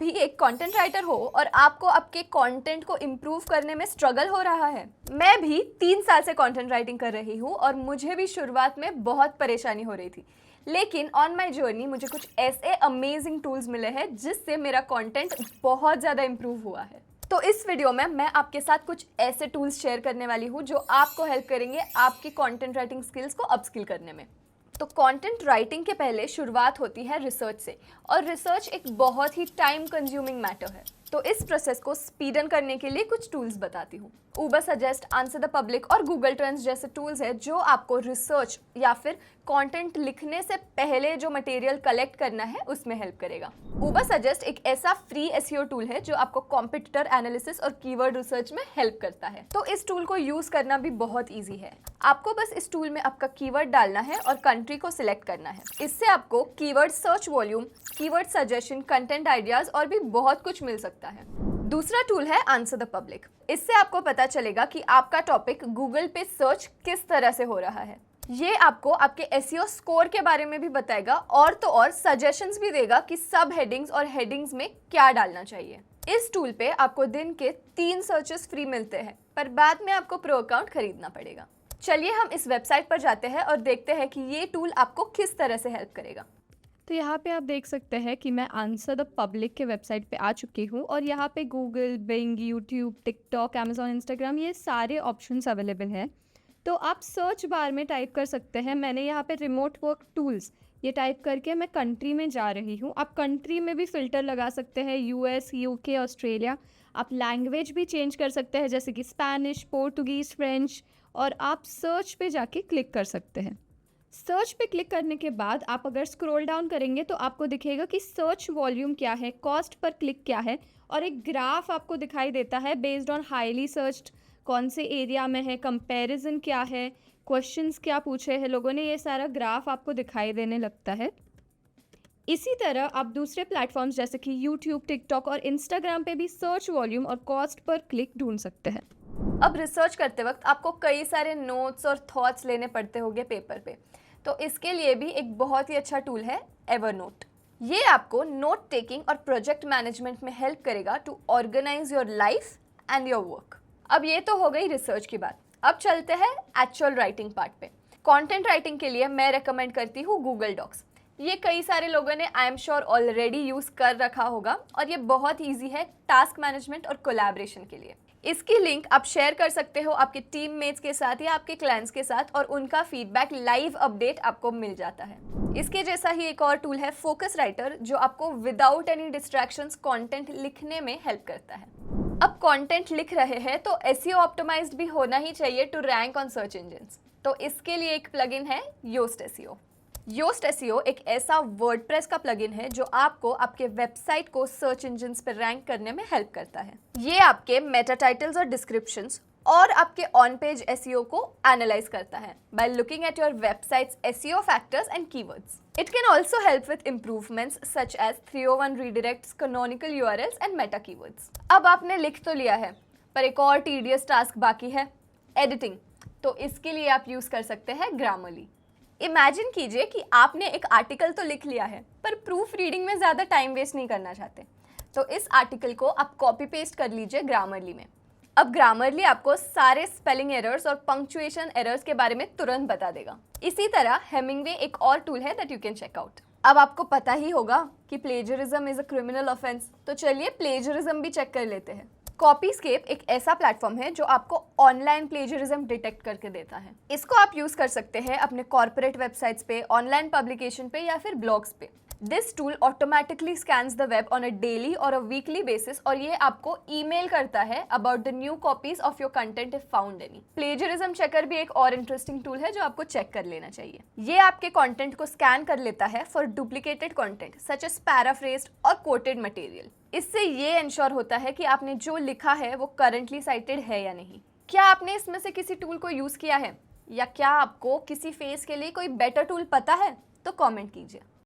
भी एक content writer हो और आपको आपके कंटेंट को इम्प्रूव करने में स्ट्रगल हो रहा है। मैं भी 3 साल से कंटेंट राइटिंग कर रही हूँ और मुझे भी शुरुआत में बहुत परेशानी हो रही थी, लेकिन ऑन माई जर्नी मुझे कुछ ऐसे अमेजिंग टूल्स मिले हैं जिससे मेरा कंटेंट बहुत ज़्यादा इम्प्रूव हुआ है। तो इस वीडियो में मैं आपके साथ कुछ ऐसे टूल्स शेयर करने वाली हूँ जो आपको हेल्प करेंगे आपकी कंटेंट राइटिंग स्किल्स को अपस्किल करने में। तो कंटेंट राइटिंग के पहले शुरुआत होती है रिसर्च से, और रिसर्च एक बहुत ही टाइम कंज्यूमिंग मैटर है। तो इस प्रोसेस को स्पीडन करने के लिए कुछ टूल्स बताती हूँ। उबर सजेस्ट, आंसर द पब्लिक और गूगल ट्रेंड्स जैसे टूल्स है जो आपको रिसर्च या फिर कंटेंट लिखने से पहले जो मटेरियल कलेक्ट करना है उसमें हेल्प करेगा। उबर सजेस्ट एक ऐसा फ्री एसईओ टूल है जो आपको कॉम्पिटिटर एनालिसिस और कीवर्ड रिसर्च में हेल्प करता है। तो इस टूल को यूज करना भी बहुत ईजी है। आपको बस इस टूल में आपका कीवर्ड डालना है और कंट्री को सिलेक्ट करना है। इससे आपको keyword search volume, keyword suggestion, content ideas और भी बहुत कुछ मिल सकता है। दूसरा टूल है आंसर द पब्लिक। इससे आपको पता चलेगा कि आपका टॉपिक गूगल पे सर्च किस तरह से हो रहा है। ये आपको आपके एसईओ स्कोर के बारे में भी बताएगा और तो और सजेशंस भी देगा कि सब हेडिंग्स और हेडिंग्स में क्या डालना चाहिए। इस टूल पे आपको दिन के 3 सर्चेस फ्री मिलते हैं, पर बाद में आपको प्रो अकाउंट खरीदना पड़ेगा। चलिए हम इस वेबसाइट पर जाते हैं और देखते हैं कि ये टूल आपको किस तरह से हेल्प करेगा। तो यहाँ पे आप देख सकते हैं कि मैं आंसर द पब्लिक के वेबसाइट पे आ चुकी हूँ और यहाँ पे Google, Bing, YouTube, TikTok, Amazon, Instagram ये सारे ऑप्शंस अवेलेबल हैं। तो आप सर्च बार में टाइप कर सकते हैं। मैंने यहाँ पे रिमोट वर्क टूल्स ये टाइप करके मैं कंट्री में जा रही हूँ। आप कंट्री में भी फ़िल्टर लगा सकते हैं, यूएस, यूके, ऑस्ट्रेलिया। आप लैंग्वेज भी चेंज कर सकते हैं जैसे कि स्पेनिश, पोर्टुगीज़, फ्रेंच, और आप सर्च पे जाके क्लिक कर सकते हैं। सर्च पे क्लिक करने के बाद आप अगर स्क्रॉल डाउन करेंगे तो आपको दिखेगा कि सर्च वॉल्यूम क्या है, कॉस्ट पर क्लिक क्या है, और एक ग्राफ आपको दिखाई देता है बेस्ड ऑन हाईली सर्च्ड कौन से एरिया में है, कंपैरिजन क्या है, क्वेश्चंस क्या पूछे हैं लोगों ने, ये सारा ग्राफ आपको दिखाई देने लगता है। इसी तरह आप दूसरे प्लेटफॉर्म्स जैसे कि यूट्यूब, टिकटॉक और इंस्टाग्राम पे भी सर्च वॉल्यूम और कॉस्ट पर क्लिक ढूंढ सकते हैं। अब रिसर्च करते वक्त आपको कई सारे नोट्स और थॉट्स लेने पड़ते होंगे पेपर पे, तो इसके लिए भी एक बहुत ही अच्छा टूल है एवरनोट। ये आपको नोट टेकिंग और प्रोजेक्ट मैनेजमेंट में हेल्प करेगा to organise your life and your work. अब ये तो हो गई रिसर्च की बात। अब चलते हैं एक्चुअल राइटिंग पार्ट पे। कंटेंट राइटिंग के लिए मैं रेकमेंड करती हूँ गूगल डॉक्स। ये कई सारे लोगों ने I am sure already use कर रखा होगा और ये बहुत ईजी है टास्क मैनेजमेंट और कोलैबोरेशन के लिए। इसकी लिंक आप शेयर कर सकते हो आपके टीममेट्स के साथ या आपके क्लाइंट्स के साथ, और उनका फीडबैक, लाइव अपडेट आपको मिल जाता है। इसके जैसा ही एक और टूल है फोकस राइटर, जो आपको विदाउट एनी डिस्ट्रैक्शंस कंटेंट लिखने में हेल्प करता है। अब कंटेंट लिख रहे हैं तो एसईओ ऑप्टिमाइज्ड भी होना ही चाहिए to rank on search engines. तो इसके लिए एक प्लगइन है योस्ट एसईओ। योस्ट एसईओ एक ऐसा वर्डप्रेस का प्लगइन है जो आपको आपके वेबसाइट को सर्च इंजिन्स पर रैंक करने में हेल्प करता है। ये आपके मेटा टाइटल्स और डिस्क्रिप्शंस और आपके ऑन पेज एसईओ को एनालाइज करता है by looking at your website's SEO factors and keywords. It can also help with improvements such as 301 redirects, canonical URLs and meta keywords. अब आपने लिख तो लिया है, पर एक और टीडियस टास्क बाकी है, एडिटिंग। तो इसके लिए आप यूज कर सकते हैं ग्रामरली। इमेजिन कीजिए कि आपने एक आर्टिकल तो लिख लिया है, पर प्रूफ रीडिंग में ज़्यादा टाइम वेस्ट नहीं करना चाहते, तो इस आर्टिकल को आप कॉपी पेस्ट कर लीजिए ग्रामरली में। अब ग्रामरली आपको सारे स्पेलिंग एरर्स और पंक्चुएशन एरर्स के बारे में तुरंत बता देगा। इसी तरह हेमिंगवे एक और टूल है that you can check out. अब आपको पता ही होगा कि plagiarism is a criminal offence, तो चलिए प्लेजरिज्म भी चेक कर लेते हैं। कॉपीस्केप एक ऐसा प्लेटफॉर्म है जो आपको ऑनलाइन प्लेजरिज्म डिटेक्ट करके देता है। इसको आप यूज कर सकते हैं अपने कॉर्पोरेट वेबसाइट्स पे, ऑनलाइन पब्लिकेशन पे या फिर ब्लॉग्स पे। This tool automatically scans the web on a daily और अ वीकली बेसिस, और ये आपको ईमेल करता है about the new copies of your content if found any. Plagiarism checker भी एक और इंटरेस्टिंग टूल है जो आपको चेक कर लेना चाहिए। ये आपके कंटेंट को स्कैन कर लेता है for duplicated content such as paraphrased और कोटेड मटेरियल। इससे ये इंश्योर होता है कि आपने जो लिखा है वो करंटली साइटेड है या नहीं। क्या आपने इसमें से किसी टूल को यूज किया है, या क्या आपको किसी फेस के लिए कोई बेटर टूल पता है? तो कमेंट कीजिए।